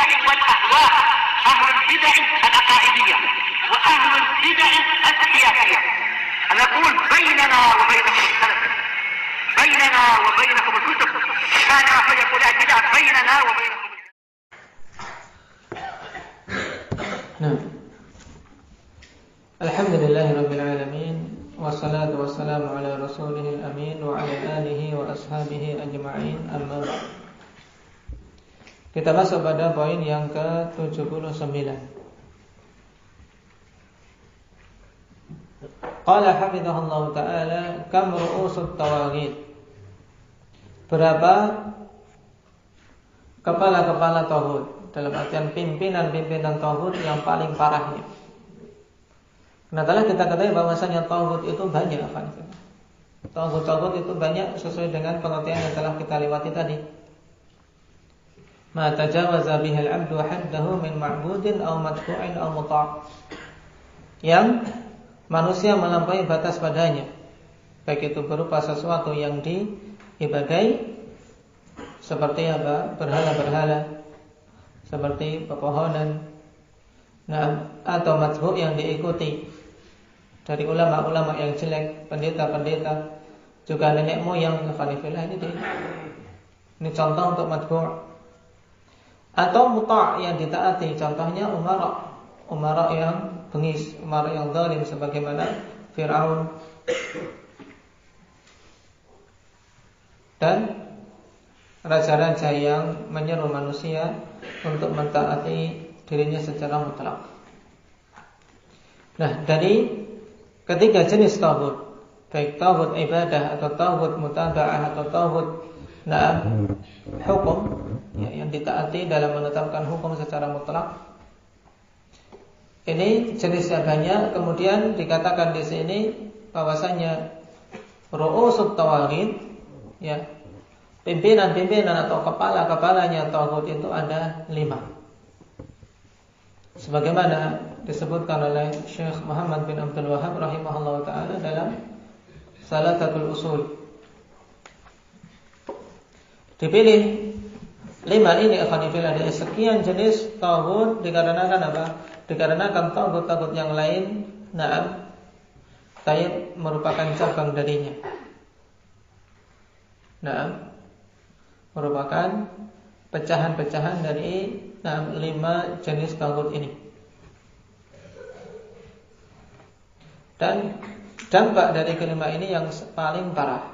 البدع والأهواء، أهل البدع العقائدية وأهل البدع السياسية. نقول بيننا وبينكم السلف، بيننا وبينكم الكتب، كان أحد يقول البدع بيننا وبينكم. Alhamdulillahirabbil alamin, wassalatu wassalamu ala rasulihil amin wa ala alihi wa ashabihi ajma'in, amma ba'd. Kita masuk pada poin yang ke-79. Qala hafizahullah ta'ala, kam ru'usut tawaghit. Berapa kepala-kepala tauhid, dalam artian pimpinan-pimpinan tauhid yang paling parahnya. Nah, telah kita ketahui bahwasanya tauhid itu banyak, kan? Tauhid itu banyak sesuai dengan pengertian yang telah kita lewati tadi. Ma tajawaza bihal 'abdu haddahu min ma'budin aw madfu'in aw muta'. Yang manusia melampaui batas padanya, baik itu berupa sesuatu yang diibadai seperti apa? Berhala-berhala, seperti pepohonan, atau madfu' yang diikuti dari ulama-ulama yang jelek, pendeta-pendeta, juga nenek moyang, ini contoh untuk madfu'. Atau muta' yang ditaati, contohnya umara yang bengis, umara yang zalim sebagaimana Fir'aun dan raja-raja yang menyeru manusia untuk mentaati dirinya secara mutlak. Nah, dari ketiga jenis tauhid, baik tauhid ibadah atau tauhid mutaba'ah atau tauhid hukum, ya, yang ditaati dalam menetapkan hukum secara mutlak. Ini jenisnya banyak. Kemudian dikatakan di sini bahwasanya ru'usut tawaghit, ya, pimpinan-pimpinan atau kepala-kepalanya tauhid itu ada 5. Sebagaimana disebutkan oleh Syekh Muhammad bin Abdul Wahhab rahimahullah ta'ala dalam Salatul Usul. Dipilih 5 ini akhwanifillah dari sekian jenis tauhid dikarenakan apa? Dikarenakan tauhid-tauhid yang lain tayyib merupakan cabang darinya. Merupakan pecahan-pecahan dari 5 jenis tauhid ini. Dan dampak dari kelima ini yang paling parah.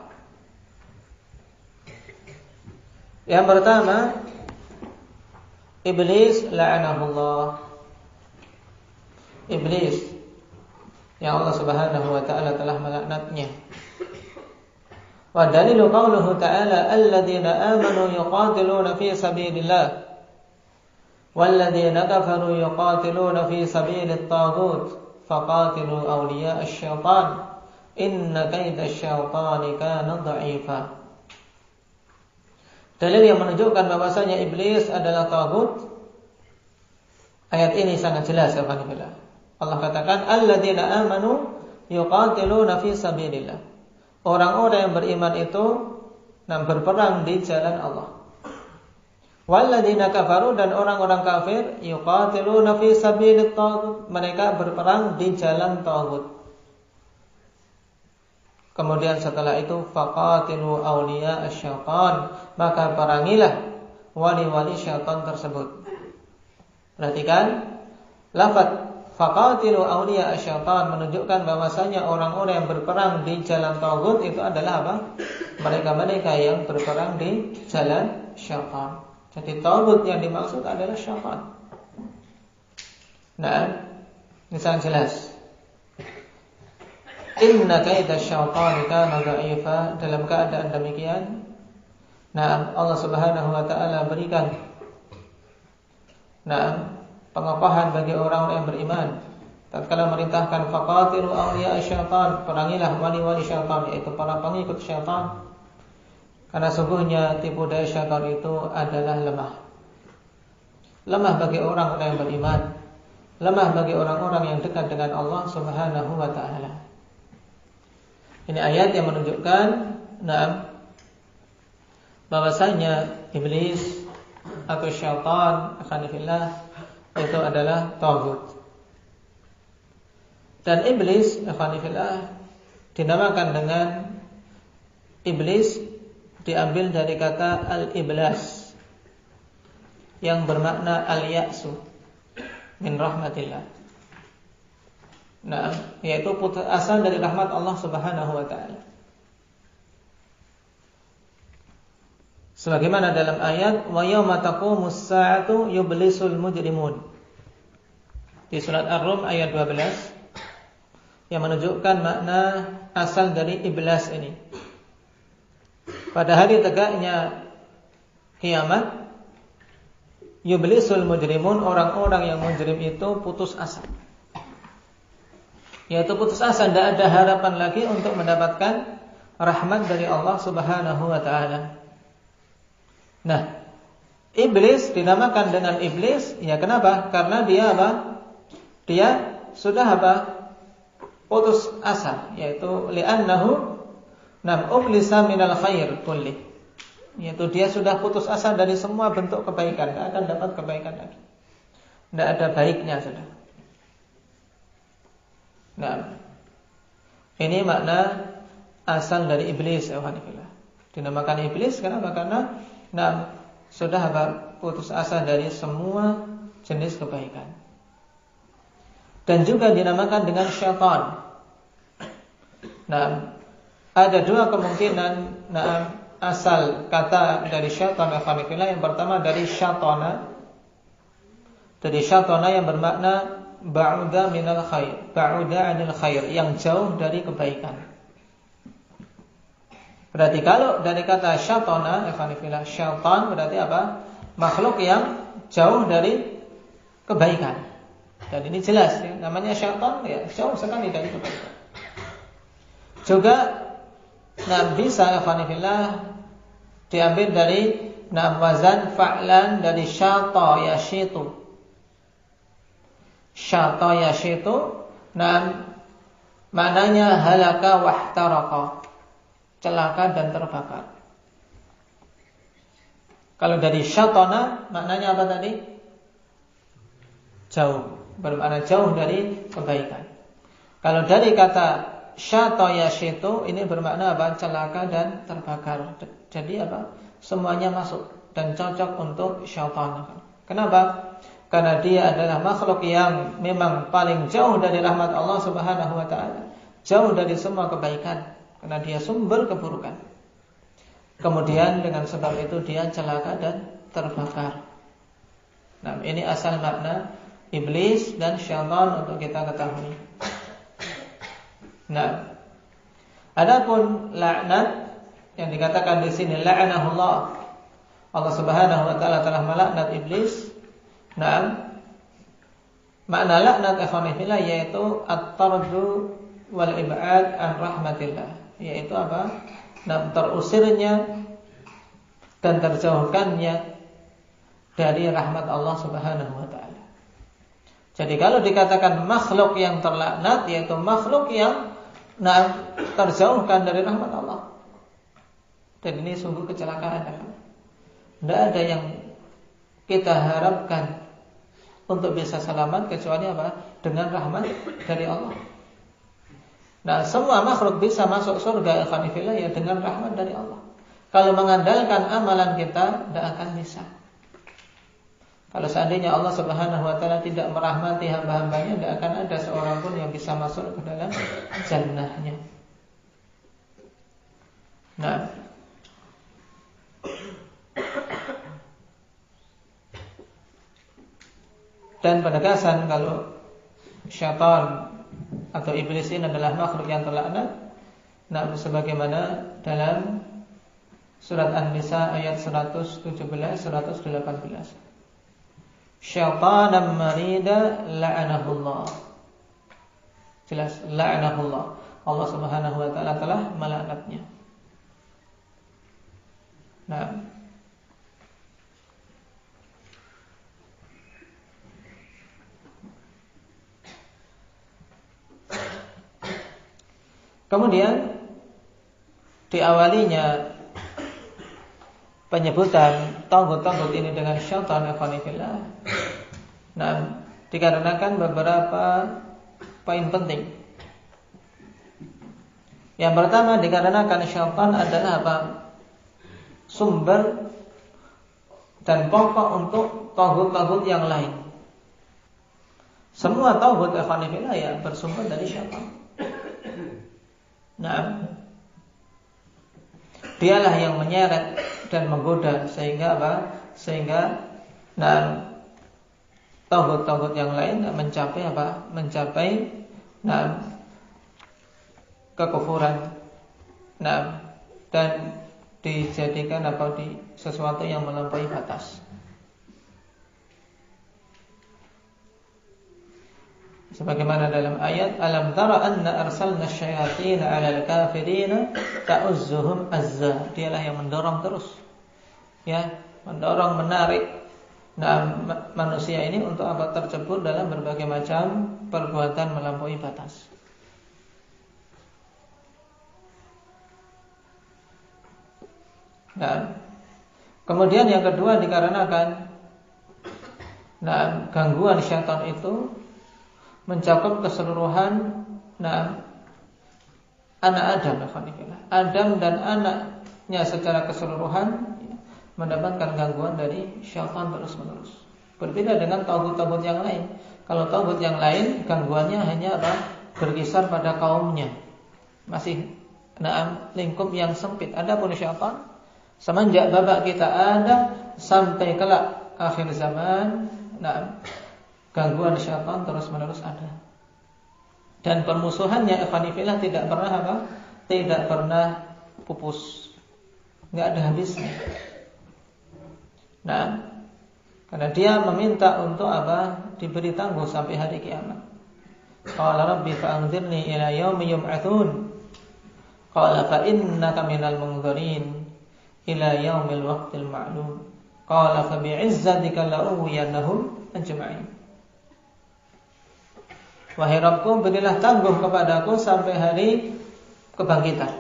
Yang pertama, iblis la'anahullah. Iblis yang Allah Subhanahu wa ta'ala telah melaknatnya. Wa dalilu qauluhu ta'ala alladziina aamanu yuqaatiluna fi sabilillah walladzina kafaru yuqatiluna fi sabilit taghut faqatilu awliya asy-syaitan inna kaida asy-syaitani kana dha'ifa. Dalil yang menunjukkan bahwasanya iblis adalah taghut. Ayat ini sangat jelas, ya Allah. Allah katakan alladzina amanu yuqatiluna fi sabilillah. Orang-orang yang beriman itu berperang di jalan Allah. Walladzina kafaru, dan orang-orang kafir, yuqatiluna fi sabilit taghut, mereka berperang di jalan taghut. Kemudian setelah itu faqatilu awliya asy-syaitan, maka perangilah wali-wali syaitan tersebut. Perhatikan lafaz faqatilu awliya asy-syaitan menunjukkan bahwasanya orang-orang yang berperang di jalan taghut itu adalah apa? Mereka-mereka yang berperang di jalan syaitan. Jadi taghut yang dimaksud adalah syaitan. Ini sangat jelas. Inna kaida syaitani kana dha'ifa. Dalam keadaan demikian, Allah Subhanahu wa ta'ala berikan pengokohan bagi orang-orang yang beriman. Tatkala merintahkan faqatilu awliya syaitan, perangilah wali-wali syaitan, yaitu para pengikut syaitan. Karena sungguhnya tipu daya syaitan itu adalah lemah. Lemah bagi orang-orang yang beriman, lemah bagi orang-orang yang dekat dengan Allah Subhanahu wa ta'ala. Ini ayat yang menunjukkan bahwasanya iblis atau syaitan, akhanifillah, itu adalah taghut. Dan iblis, akhanifillah, dinamakan dengan iblis, diambil dari kata al-iblas yang bermakna al-ya'su min rahmatillah. Nah, yaitu putus asa dari rahmat Allah Subhanahu wa taala. Sebagaimana dalam ayat wa yauma taqumus sa'atu yublisul mujrimun. Di surat Ar-Rum ayat 12 yang menunjukkan makna asal dari iblis ini. Pada hari tegaknya kiamat, yublisul mujrimun, orang-orang yang mujrim itu putus asa. Yaitu putus asa, tidak ada harapan lagi untuk mendapatkan rahmat dari Allah Subhanahu wa taala. Nah, iblis dinamakan dengan iblis, ya kenapa? Karena dia apa? Dia sudah apa? Putus asa, yaitu li'annahu nam ublisa minal khair kulli. Yaitu dia sudah putus asa dari semua bentuk kebaikan, tidak akan dapat kebaikan lagi. Tidak ada baiknya sudah. Nah, ini makna asal dari iblis, alhamdulillah. Dinamakan iblis kenapa? Karena sudah apa? Putus asa dari semua jenis kebaikan. Dan juga dinamakan dengan syaitan. Nah, ada dua kemungkinan asal kata dari syaitan, alhamdulillah. Yang pertama dari syaitana. Dari syaitana yang bermakna ba'uda minal khair, ba'uda anil khair, yang jauh dari kebaikan. Berarti kalau dari kata syaitana, alhamdulillah, syaitan berarti apa? Makhluk yang jauh dari kebaikan. Dan ini jelas ya, namanya syaitan ya, jauh sekali dari kebaikan. Juga bisa alhamdulillah diambil dari wazan fa'lan dari syata yashitu. Syata yashitu maknanya halaka wahtaraka, celaka dan terbakar. Kalau dari syatana maknanya apa tadi? Jauh, bermakna jauh dari kebaikan. Kalau dari kata syata yashitu ini bermakna apa? Celaka dan terbakar. Jadi apa? Semuanya masuk dan cocok untuk syaitan. Kenapa? Karena dia adalah makhluk yang memang paling jauh dari rahmat Allah Subhanahu wa taala, jauh dari semua kebaikan, karena dia sumber keburukan. Kemudian dengan sebab itu dia celaka dan terbakar. Nah, ini asal makna iblis dan syaitan untuk kita ketahui. Nah, adapun laknat yang dikatakan di sini la'anahullah, Allah Subhanahu wa taala telah melaknat iblis. Nah, makna laknat ikhwanillah yaitu at-tardu wal ib'ad an rahmatillah, yaitu apa? Nah, terusirnya dan terjauhkannya dari rahmat Allah Subhanahu wa taala. Jadi kalau dikatakan makhluk yang terlaknat, yaitu makhluk yang terjauhkan dari rahmat Allah. Dan ini sungguh kecelakaan. Tidak ada yang kita harapkan untuk bisa selamat kecuali apa? Dengan rahmat dari Allah. Nah, semua makhluk bisa masuk surga alhamdulillah ya dengan rahmat dari Allah. Kalau mengandalkan amalan kita, tidak akan bisa. Kalau seandainya Allah Subhanahu wa taala tidak merahmati hamba-hambanya, tidak akan ada seorang pun yang bisa masuk ke dalam jannahnya. Nah, dan penegasan kalau syaitan atau iblis ini adalah makhluk yang terlaknat, nah sebagaimana dalam surat An-Nisa ayat 117 118. Syaitanan marida la'anahullah. Jelas la'anahullah. Allah Subhanahu wa taala telah melaknatnya. Nah, kemudian diawalinya penyebutan tauhid ini dengan syaitan ikhwanifillah. Nah, dikarenakan beberapa poin penting. Yang pertama, dikarenakan syaitan adalah apa? Sumber dan pokok untuk tauhid yang lain. Semua tauhid ikhwanifillah ya bersumber dari syaitan. Nah, dialah yang menyeret dan menggoda sehingga apa? Sehingga tauhid yang lain mencapai apa? Mencapai kekufuran. Dan dijadikan di sesuatu yang melampaui batas. Sebagaimana dalam ayat, alam tara anna arsalna syayatin 'alal kafirin ta'uzzuhum azza. Dialah yang mendorong terus, ya, mendorong, menarik manusia ini untuk apa? Tercebur dalam berbagai macam perbuatan melampaui batas. Kemudian yang kedua, dikarenakan gangguan syaitan itu mencakup keseluruhan anak Adam dan anaknya secara keseluruhan mendapatkan gangguan dari syaitan terus-menerus. Berbeda dengan tauhid yang lain. Kalau tauhid yang lain gangguannya hanya berkisar pada kaumnya, masih lingkup yang sempit. Adapun syaitan semenjak babak kita ada sampai kelak akhir zaman, gangguan syaitan terus-menerus ada. Dan permusuhannya ikhwanifillah tidak pernah tidak pernah pupus. Enggak ada habisnya. Karena dia meminta untuk diberi tangguh sampai hari kiamat. Qala rabbi fa'anzirni ila yaumi yub'atsun. Qala fa innaka minal munzirin ila yaumil waqtil ma'lum. Qala fa bi'izzatika la'uwiyannahum ajma'in. Wahai Rabbku, berilah tangguh kepadaku sampai hari kebangkitan.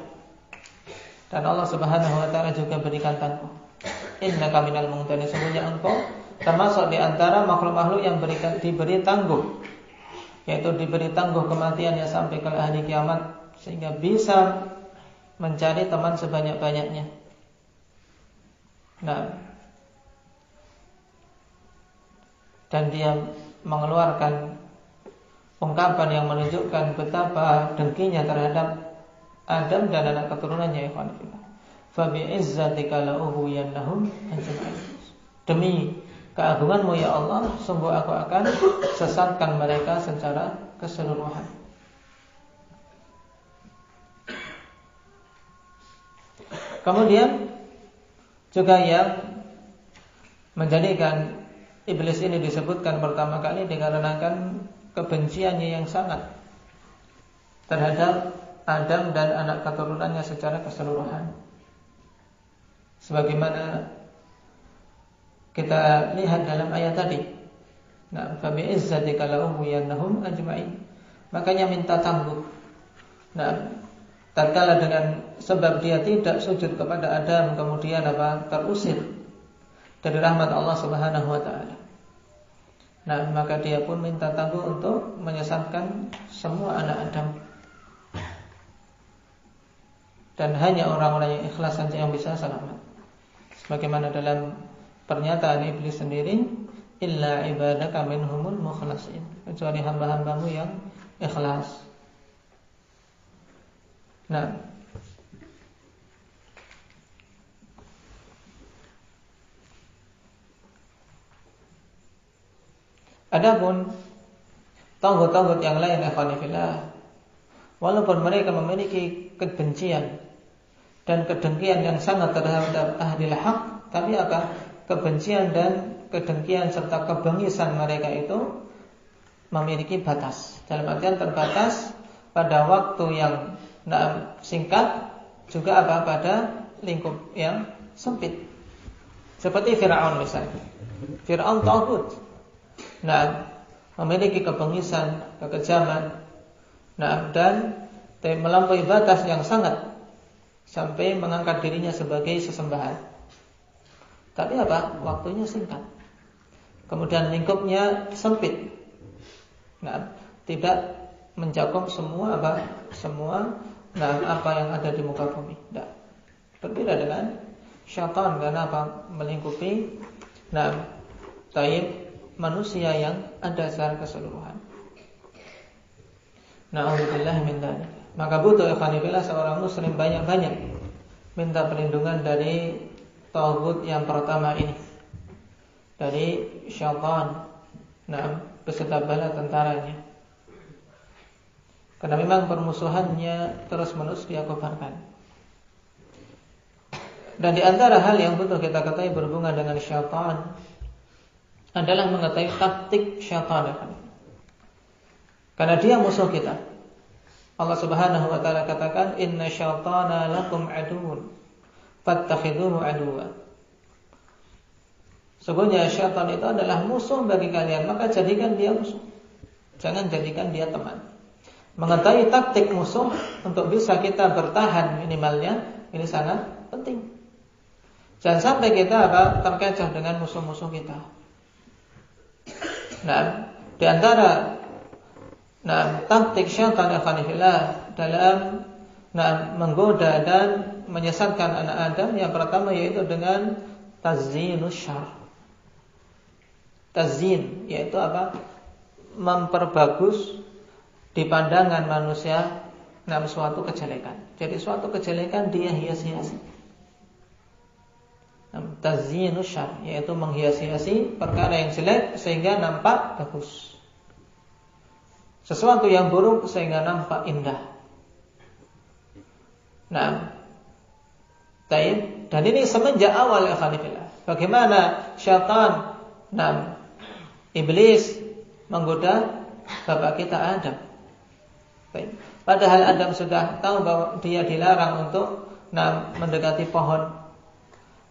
Dan Allah Subhanahu wa taala juga berikan tangguh. Innaka minal munzirin, sesungguhnya engkau termasuk di antara makhluk-makhluk yang diberi tangguh, yaitu diberi tangguh kematiannya sampai ke hari kiamat, sehingga bisa mencari teman sebanyak-banyaknya. Dan dia mengeluarkan ungkapan yang menunjukkan betapa dengkinya terhadap Adam dan anak keturunannya. Fa bi'izzatika la'ughwiyannahum ajma'in. Demi keagunganmu ya Allah, sungguh aku akan sesatkan mereka secara keseluruhan. Kemudian juga yang menjadikan iblis ini disebutkan pertama kali dikarenakan kebenciannya yang sangat terhadap Adam dan anak keturunannya secara keseluruhan. Sebagaimana kita lihat dalam ayat tadi. Fa bi'izzatika la'ughwiyannahum ajma'in. Makanya minta tangguh. Tatkala dengan sebab dia tidak sujud kepada Adam, kemudian terusir dari rahmat Allah Subhanahu wa taala. Maka dia pun minta tangguh untuk menyesatkan semua anak Adam. Dan hanya orang-orang yang ikhlas saja yang bisa selamat. Sebagaimana dalam pernyataan iblis sendiri, illa ibadaka minhumul mukhlasin, kecuali hamba-hambamu yang ikhlas. Adapun tauhid yang lain, ikhwanifillah, walaupun mereka memiliki kebencian dan kedengkian yang sangat terhadap ahli haq, tapi kebencian dan kedengkian serta kebengisan mereka itu memiliki batas. Dalam artian terbatas pada waktu yang singkat, juga pada lingkup yang sempit. Seperti Fir'aun misalnya. Fir'aun tauhid. Memiliki kebengisan, kekejaman, dan melampaui batas yang sangat, sampai mengangkat dirinya sebagai sesembahan. Tapi apa? Waktunya singkat. Kemudian lingkupnya sempit. Nah, tidak mencakup semua apa yang ada di muka bumi. Tidak. Berbeda dengan syaitan karena apa? Melingkupi manusia yang ada secara keseluruhan. Na'udzubillah min dzalik. Maka butuh ikhwanillah seorang muslim banyak-banyak minta perlindungan dari taghut yang pertama ini, dari syaitan, beserta bala tentaranya. Karena memang permusuhannya terus-menerus dia kobarkan. Dan di antara hal yang butuh kita ketahui berhubungan dengan syaitan adalah mengetahui taktik syaitan. Karena dia musuh kita. Allah Subhanahu wa taala katakan, "Inna syaitana lakum aduwwun fattakhidhuhu aduwwa." Sesungguhnya syaitan itu adalah musuh bagi kalian, maka jadikan dia musuh. Jangan jadikan dia teman. Mengetahui taktik musuh untuk bisa kita bertahan minimalnya ini sangat penting. Jangan sampai kita terkecoh dengan musuh-musuh kita. Di antara taktik syaitan dalam menggoda dan menyesatkan anak Adam yang pertama yaitu dengan tazyinus syarr. Tazyin yaitu memperbagus di pandangan manusia suatu kejelekan. Jadi suatu kejelekan dia hias-hiasi. Tazyinus syarr yaitu menghias-hiasi perkara yang jelek sehingga nampak bagus. Sesuatu yang buruk sehingga nampak indah. Dan ini semenjak awal ikhwanillah. Bagaimana syaitan iblis menggoda bapak kita Adam. Padahal Adam sudah tahu bahwa dia dilarang untuk mendekati pohon.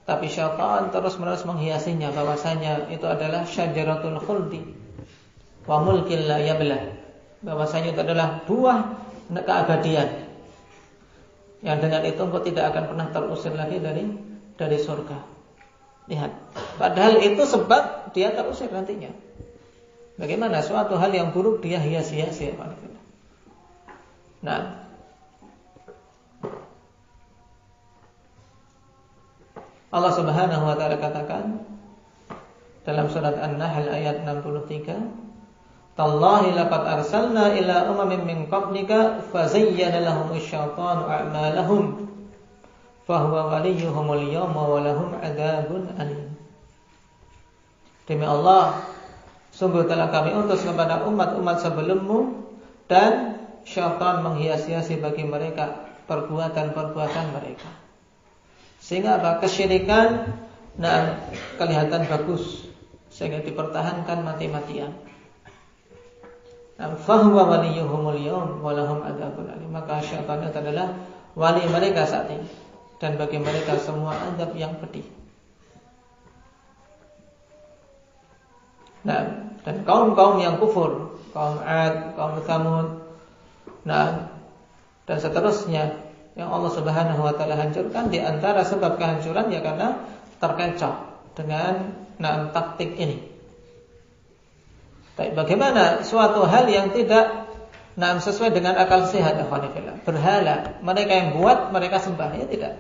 Tapi syaitan terus-menerus menghiasinya bahwasanya itu adalah syajaratul khuldi wa mulkin la yablah. Bahwasanya itu adalah buah keabadian yang dengan itu engkau tidak akan pernah terusir lagi dari surga. Lihat, padahal itu sebab dia terusir nantinya. Bagaimana suatu hal yang buruk dia hias-hiasi. Allah Subhanahu wa taala katakan dalam surat An-Nahl ayat 63, "Tallahi laqad arsalna ila umamin min qablika fazayyana lahum asy-syaitanu a'malahum fahuwa waliyuhumul yawma wa lahum 'adzabun alim." Demi Allah, sungguh telah kami utus kepada umat-umat sebelummu dan syaitan menghias-hiasi bagi mereka perbuatan-perbuatan mereka. Sehingga kesyirikan kelihatan bagus sehingga dipertahankan mati-matian. Fahuwa waliyuhumul yawm wa lahum adzabun alim. Maka syaitan itu adalah wali mereka saat ini dan bagi mereka semua azab yang pedih. Dan kaum-kaum yang kufur, kaum 'Ad, kaum Tsamud, dan seterusnya yang Allah Subhanahu wa taala hancurkan, di antara sebab kehancuran ya karena terkecoh dengan taktik ini. Tapi bagaimana suatu hal yang tidak sesuai dengan akal sehat, berhala mereka yang buat mereka sembah, ya tidak.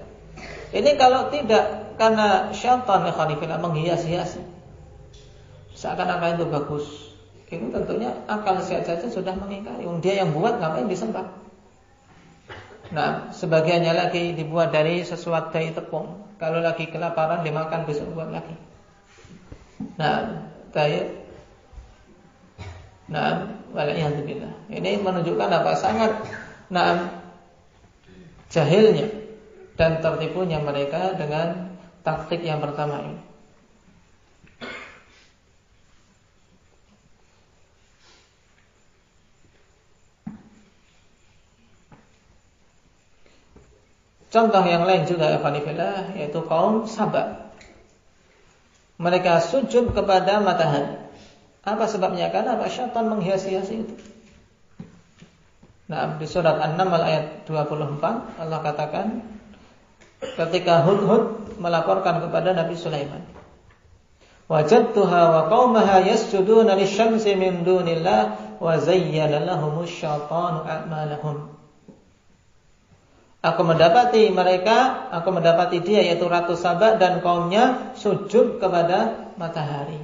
Ini kalau tidak karena syaitan menghias-hiasi seakan-akan itu bagus, ini tentunya akal sehat saja sudah mengingkari. Dia yang buat ngapain disembah? Sebagiannya lagi dibuat dari sesuatu dari tepung. Kalau lagi kelaparan dimakan besok buat lagi. Waliyahzubillah. Ini menunjukkan sangat jahilnya dan tertipunya mereka dengan taktik yang pertama ini. Contoh yang lain juga yaitu kaum Saba. Mereka sujud kepada matahari. Apa sebabnya? Karena syaitan menghias-hiasi itu. Di surat An-Naml ayat 24 Allah katakan ketika Hudhud melaporkan kepada Nabi Sulaiman wajadtuha wa qaumaha yasjuduna lisyamsi min dunillah wa zayyana lahumusy syaitanu a'malahum. Aku mendapati dia yaitu Ratu Saba dan kaumnya sujud kepada matahari.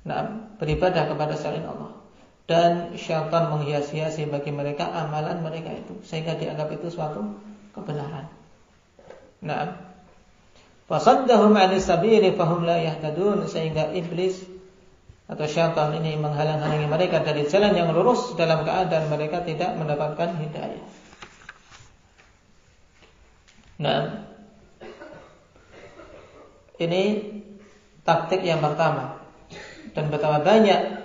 Nah, beribadah kepada selain Allah. Dan syaitan menghias-hiasi bagi mereka amalan mereka itu, sehingga dianggap itu suatu kebenaran. Nah, fasaddahum 'anis sabili fahum la yahtadun, sehingga iblis atau syaitan ini menghalang-halangi mereka dari jalan yang lurus dalam keadaan mereka tidak mendapatkan hidayah. Nah, ini taktik yang pertama. Dan betapa banyak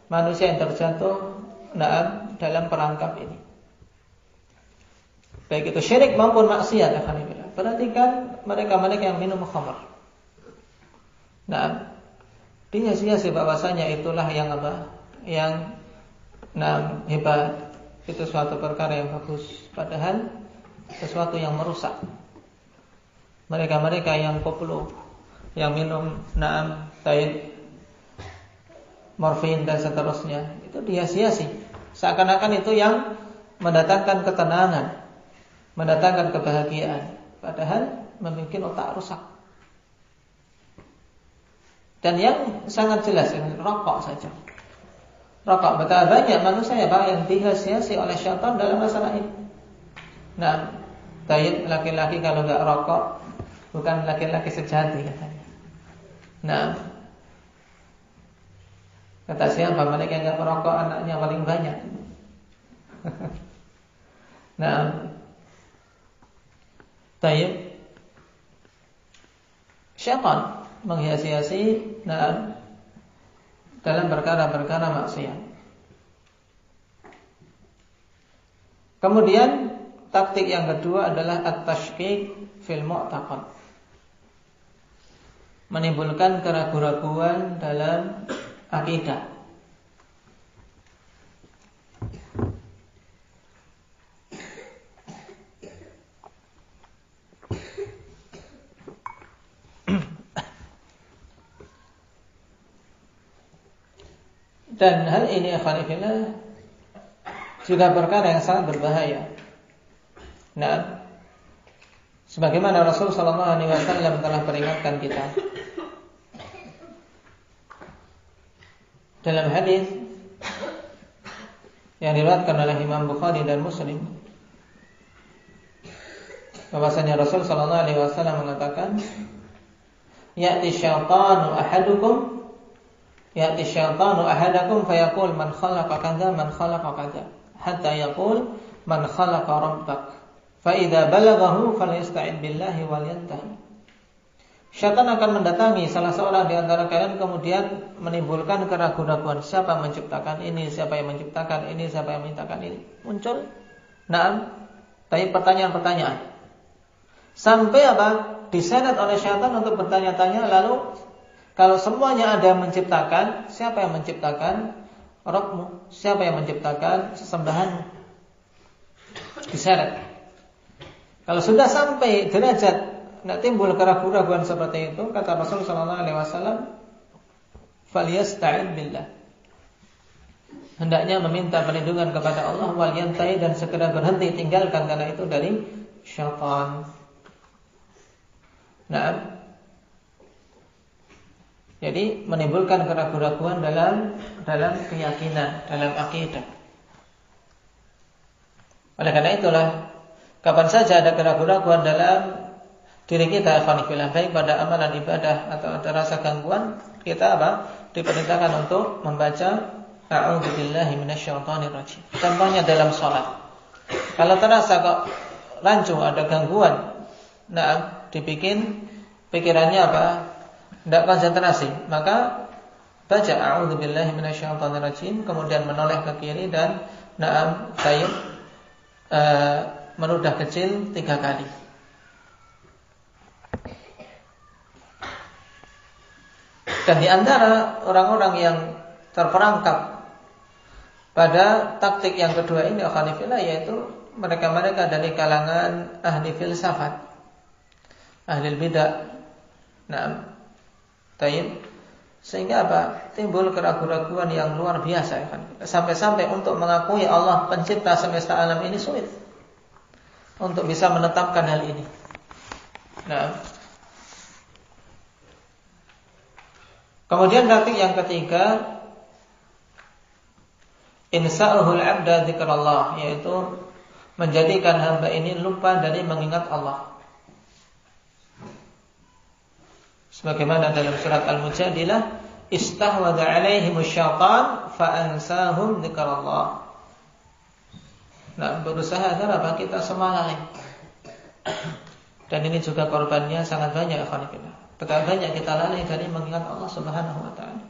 manusia yang terjatuh dalam perangkap ini. Baik itu syirik maupun maksiat. Perhatikan mereka-mereka yang minum khamr. Nah, dihias-hiasi bahwasanya itulah yang apa? Yang hebat. Itu suatu perkara yang bagus. Padahal sesuatu yang merusak. Mereka-mereka yang koplo, yang minum morfin dan seterusnya, itu dihias-hiasi. Seakan-akan itu yang mendatangkan ketenangan, mendatangkan kebahagiaan. Padahal membuat otak rusak. Dan yang sangat jelas, rokok saja. Rokok, betapa banyak manusia yang dihias-hiasi oleh syaitan dalam masalah ini. Nah, laki-laki kalau enggak rokok bukan laki-laki sejati katanya. Nah, kata siapa, mereka yang enggak merokok anaknya paling banyak. Nah, syaitan menghias-hiasi dalam perkara-perkara maksiat. Kemudian taktik yang kedua adalah at-tashkik fil mu'taqad. Menimbulkan keraguan-raguan dalam akidah. Dan hal ini akhwanillah juga perkara yang sangat berbahaya. Nah, sebagaimana Rasul sallallahu alaihi wasallam telah peringatkan kita dalam hadis yang diriwayatkan oleh Imam Bukhari dan Muslim, bahwasanya Rasul sallallahu alaihi wasallam mengatakan, ya'ti syaitanu ahadakum fayaqul man khalaqa kadza man khalaqa kadza hatta yaqul man khalaqa rabbak fa idza balaghahu falyasta'id billahi wal yantahi. Syaitan akan mendatangi salah seorang di antara kalian kemudian menimbulkan keraguan-raguan, siapa yang menciptakan ini, siapa yang menciptakan ini, siapa yang menciptakan ini. Muncul pertanyaan-pertanyaan. Sampai apa? Diseret oleh syaitan untuk bertanya-tanya, lalu kalau semuanya ada yang menciptakan, siapa yang menciptakan Rabbmu? Siapa yang menciptakan sesembahanmu? Diseret. Kalau sudah sampai derajat timbul keraguan-raguan seperti itu, kata Rasul sallallahu alaihi wasallam, falyasta'in billah. Hendaknya meminta perlindungan kepada Allah, wal yantahi, dan segera berhenti, tinggalkan karena itu dari syaitan. Nah, jadi menimbulkan keraguan-raguan dalam keyakinan, dalam akidah. Oleh karena itulah, kapan saja ada keraguan-raguan dalam diri kita, ikhwanifillah, baik pada amalan ibadah atau ada rasa gangguan, kita diperintahkan untuk membaca a'udzubillahi minasyaitonir rajim. Contohnya dalam sholat. Kalau terasa kok rancu, ada gangguan, dibikin pikirannya tidak konsentrasi, maka baca a'udzubillahi minasyaitonir rajim, kemudian menoleh ke kiri dan meludah kecil 3 kali. Dan di antara orang-orang yang terperangkap pada taktik yang kedua ini, akhwanifillah, yaitu mereka-mereka dari kalangan ahli filsafat, ahli bidah. Nah, Taib. Sehingga apa? Timbul keraguan-keraguan yang luar biasa ya kan. Sampai-sampai untuk mengakui Allah pencipta semesta alam ini sulit. Untuk bisa menetapkan hal ini. Nah, kemudian taktik yang ketiga, insa'uhul abda dzikrallah, yaitu menjadikan hamba ini lupa dari mengingat Allah. Sebagaimana dalam surat Al-Mujadilah, istahwadha alaihimus syaitan fa'ansahum dzikrallah. Nah, berusaha agar apa? Kita semua lalai. Dan ini juga korbannya sangat banyak, ikhwan fillah. Betapa banyak kita lalai dari mengingat Allah Subhanahu wa taala.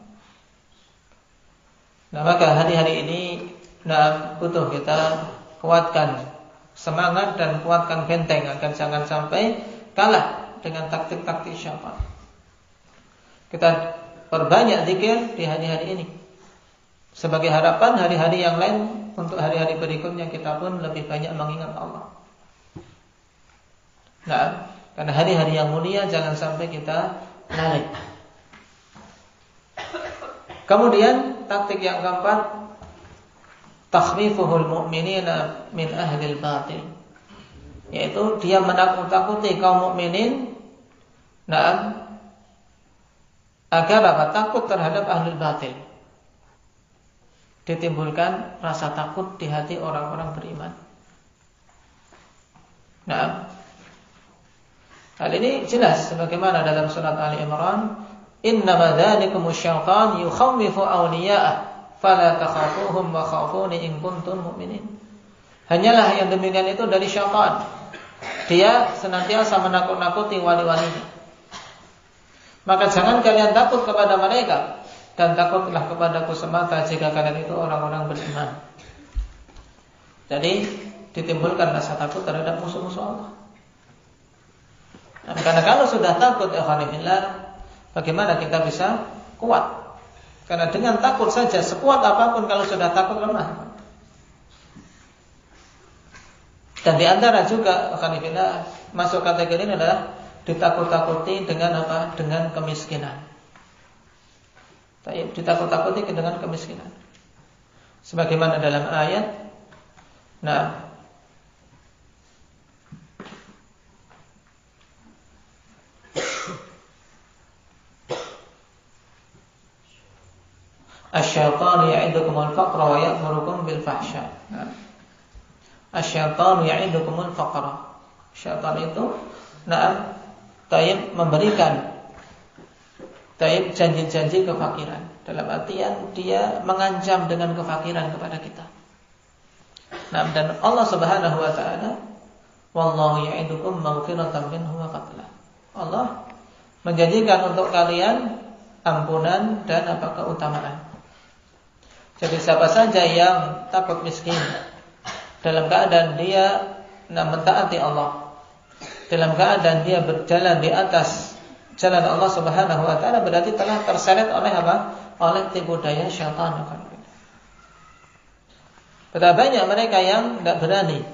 Nah, maka hari-hari ini butuh kita kuatkan semangat dan kuatkan benteng agar jangan sampai kalah dengan taktik-taktik syaitan. Kita perbanyak zikir di hari-hari ini. Sebagai harapan hari-hari yang lain, untuk hari-hari berikutnya kita pun lebih banyak mengingat Allah. Nah, karena hari-hari yang mulia jangan sampai kita lalai. Kemudian taktik yang keempat, takhwifuhul mu'minina min ahlil batil, yaitu dia menakut-takuti kaum mukminin, agar apa? Takut terhadap ahlul batil. Ditimbulkan rasa takut di hati orang-orang beriman. Nah, hal ini jelas sebagaimana dalam surat Ali Imran, innama dzalikumus syaitan yukhawwifu awliya'ah fala takhafuhum wa khafuni in kuntum mu'minin. Hanyalah yang demikian itu dari syaitan. Dia senantiasa menakut-nakuti wali-walinya. Maka jangan kalian takut kepada mereka, dan takutlah kepadaku semata jika kalian itu orang-orang beriman. Jadi ditimbulkan rasa takut terhadap musuh-musuh Allah. Nah, karena kalau sudah takut, ikhwanillah, bagaimana kita bisa kuat? Karena dengan takut saja, sekuat apapun kalau sudah takut lemah. Dan di antara juga ikhwanillah, masuk kategori ini adalah ditakut-takuti dengan apa? Dengan kemiskinan. Ditakut-takuti dengan kemiskinan. Sebagaimana dalam ayat, asy-syaitanu ya'idukumul faqra wa ya'murukum bil fahsya. Asy-syaitanu ya'idukumul faqra. Syaitan itu memberikan janji-janji kefakiran. Dalam artian dia mengancam dengan kefakiran kepada kita. Dan Allah Subhanahu wa taala, wallahu ya'idukum maghfiratan minhu wa fadla. Allah menjanjikan untuk kalian ampunan dan keutamaan. Jadi siapa saja yang takut miskin dalam keadaan dia mentaati Allah, dalam keadaan dia berjalan di atas jalan Allah Subhanahu wa taala, berarti telah terseret oleh apa? Oleh tipu daya syaitan. Betapa banyak mereka yang tidak berani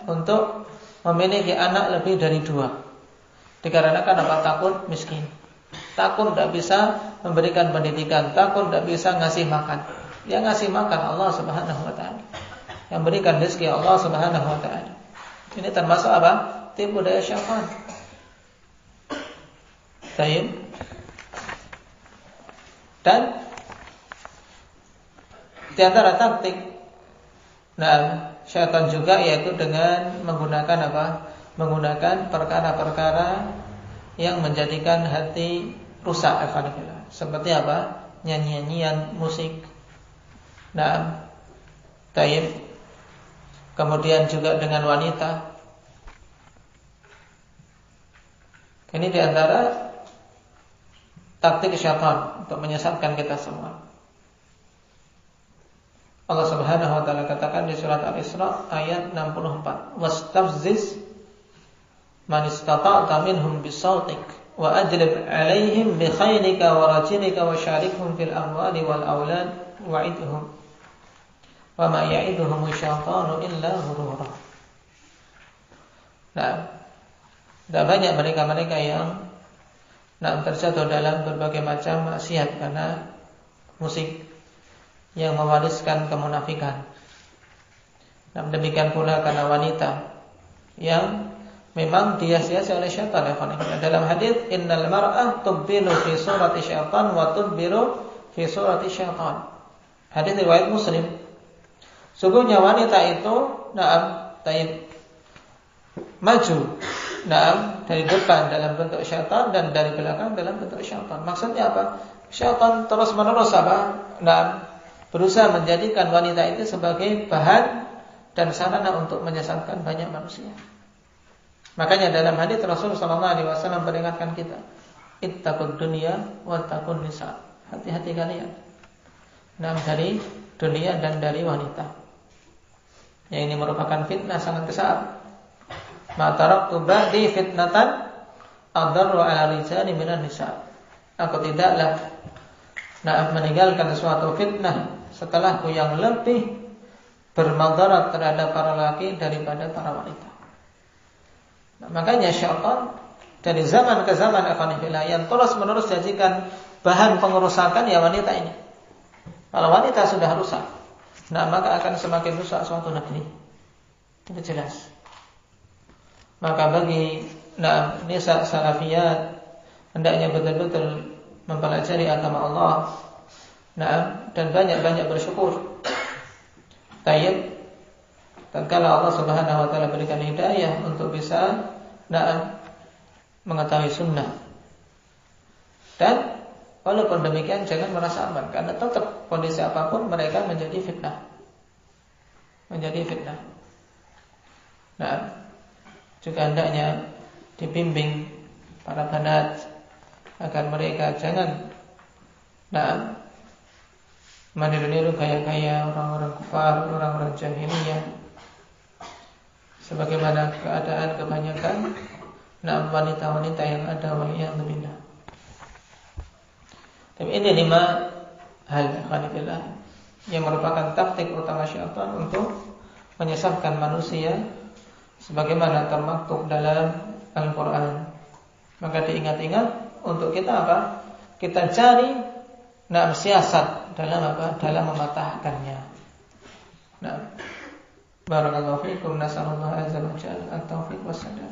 untuk memiliki anak lebih dari 2. Dikarenakan apa? Takut miskin. Takut tidak bisa memberikan pendidikan, takut tidak bisa ngasih makan. Yang ngasih makan Allah Subhanahu wa taala. Yang berikan rezeki Allah Subhanahu wa taala. Ini termasuk apa? Tipu daya syaitan. Baik. Dan di antara taktik syaitan juga yaitu dengan menggunakan apa? Menggunakan perkara-perkara yang menjadikan hati rusak, seperti apa? Nyanyian musik. Taib. Kemudian juga dengan wanita. Ini di antara taktik syaitan untuk menyesatkan kita semua. Allah Subhanahu wa taala katakan di surat Al-Isra ayat 64, "Wastafziz man istata'ta minhum bisautik wa ajlib 'alaihim bi khaylika wa rajilika wa syarikhum fil amwali wal aulad wa'idhum wa ma ya'iduhum syaitanu illa ghurura." Nah, banyak mereka-mereka yang terjatuh dalam berbagai macam maksiat karena musik yang mewariskan kemunafikan. Demikian pula karena wanita yang memang dihiasi oleh syaitan. Dalam hadis, innal mar'ah tubbilu fi surati syaitan wa tudbiru fi surati syaitan. Hadis riwayat Muslim. Sungguhnya wanita itu maju dari depan dalam bentuk syaitan dan dari belakang dalam bentuk syaitan. Maksudnya apa? Syaitan terus-menerus berusaha menjadikan wanita itu sebagai bahan dan sarana untuk menyesatkan banyak manusia. Makanya dalam hadis Rasulullah SAW peringatkan kita, ittaqud dunya wattaqun nisa. Hati-hati kalian. Dari dunia dan dari wanita. Yang ini merupakan fitnah sangat besar. Ma taraktu ba'di fitnatan adarru 'ala rijali minan nisa. Aku tidaklah meninggalkan suatu fitnah setelahku yang lebih bermadarat terhadap para laki daripada para wanita. Makanya syaitan dari zaman ke zaman yang terus-menerus jadikan bahan pengerusakan ya wanita ini. Kalau wanita sudah rusak, maka akan semakin rusak suatu negeri. Itu jelas. Maka bagi nisa salafiyat hendaknya betul-betul mempelajari agama Allah, dan banyak-banyak bersyukur. Tayyib, tatkala Allah Subhanahu wa taala berikan hidayah untuk bisa mengetahui sunnah. Dan walaupun demikian jangan merasa aman, karena tetap kondisi apapun mereka menjadi fitnah. Juga hendaknya dibimbing para banat agar mereka jangan meniru-niru gaya-gaya orang-orang kufar, orang-orang jahiliyah. Sebagaimana keadaan kebanyakan wanita-wanita yang ada waliyadzubillah. Tapi ini 5 hal yang merupakan taktik utama syaitan untuk menyesatkan manusia, sebagaimana termaktub dalam Al-Quran. Maka diingat-ingat untuk kita kita cari siasat dalam mematahkannya. Barakallahu fiikum, nasallallahu azza wa jalla at-taufiq was sadad.